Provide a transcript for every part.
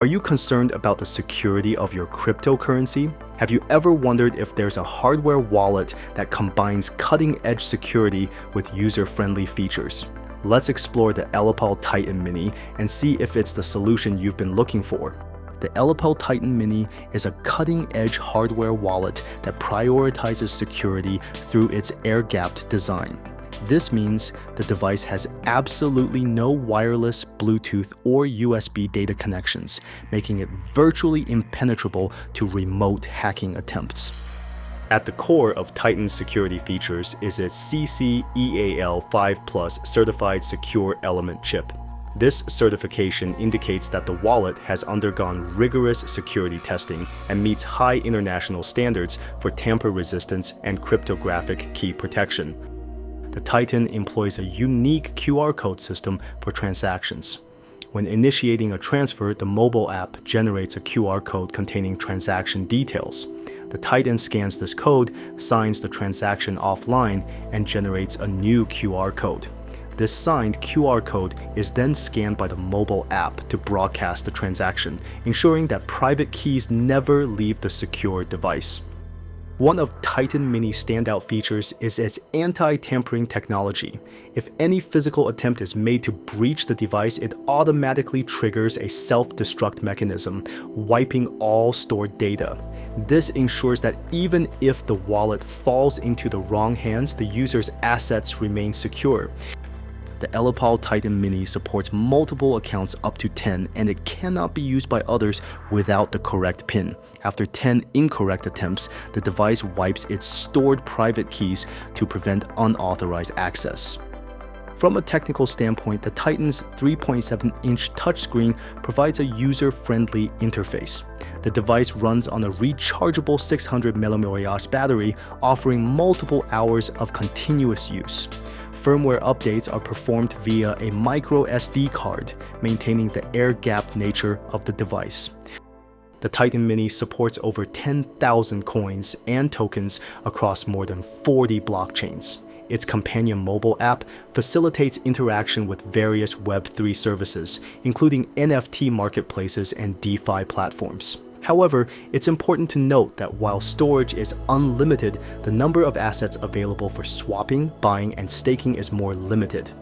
Are you concerned about the security of your cryptocurrency? Have you ever wondered if there's a hardware wallet that combines cutting-edge security with user-friendly features? Let's explore the Ellipal Titan Mini and see if it's the solution you've been looking for. The Ellipal Titan Mini is a cutting-edge hardware wallet that prioritizes security through its air-gapped design. This means the device has absolutely no wireless, Bluetooth, or USB data connections, making it virtually impenetrable to remote hacking attempts. At the core of Titan's security features is its CC-EAL5+ certified secure element chip. This certification indicates that the wallet has undergone rigorous security testing and meets high international standards for tamper resistance and cryptographic key protection. The Titan employs a unique QR code system for transactions. When initiating a transfer, the mobile app generates a QR code containing transaction details. The Titan scans this code, signs the transaction offline, and generates a new QR code. This signed QR code is then scanned by the mobile app to broadcast the transaction, ensuring that private keys never leave the secure device. One of Titan Mini's standout features is its anti-tampering technology. If any physical attempt is made to breach the device, it automatically triggers a self-destruct mechanism, wiping all stored data. This ensures that even if the wallet falls into the wrong hands, the user's assets remain secure. The Ellipal Titan Mini supports multiple accounts up to 10, and it cannot be used by others without the correct PIN. After 10 incorrect attempts, the device wipes its stored private keys to prevent unauthorized access. From a technical standpoint, the Titan's 3.7-inch touchscreen provides a user-friendly interface. The device runs on a rechargeable 600 mAh battery, offering multiple hours of continuous use. Firmware updates are performed via a micro SD card, maintaining the air-gapped nature of the device. The Titan Mini supports over 10,000 coins and tokens across more than 40 blockchains. Its companion mobile app facilitates interaction with various Web3 services, including NFT marketplaces and DeFi platforms. However, it's important to note that while storage is unlimited, the number of assets available for swapping, buying, and staking is more limited.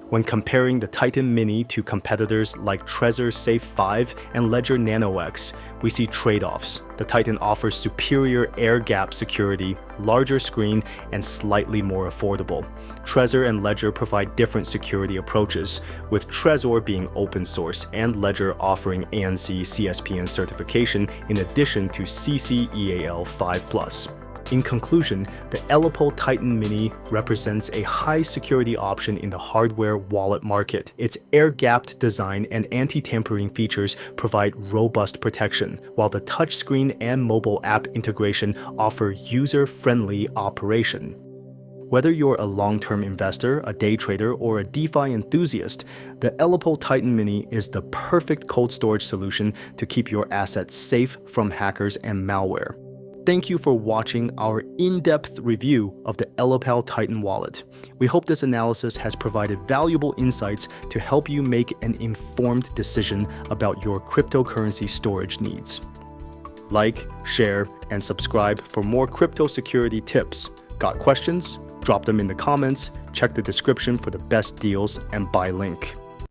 When comparing the Titan Mini to competitors like Trezor Safe 5 and Ledger Nano X, we see trade-offs. The Titan offers superior air-gap security, larger screen, and slightly more affordable. Trezor and Ledger provide different security approaches, with Trezor being open source and Ledger offering ANC CSPN certification in addition to CC-EAL5+. In conclusion, the Ellipal Titan Mini represents a high-security option in the hardware wallet market. Its air-gapped design and anti-tampering features provide robust protection, while the touchscreen and mobile app integration offer user-friendly operation. Whether you're a long-term investor, a day trader, or a DeFi enthusiast, the Ellipal Titan Mini is the perfect cold storage solution to keep your assets safe from hackers and malware. Thank you for watching our in-depth review of the Ellipal Titan wallet. We hope this analysis has provided valuable insights to help you make an informed decision about your cryptocurrency storage needs. Like, share, and subscribe for more crypto security tips. Got questions? Drop them in the comments, check the description for the best deals, and buy link.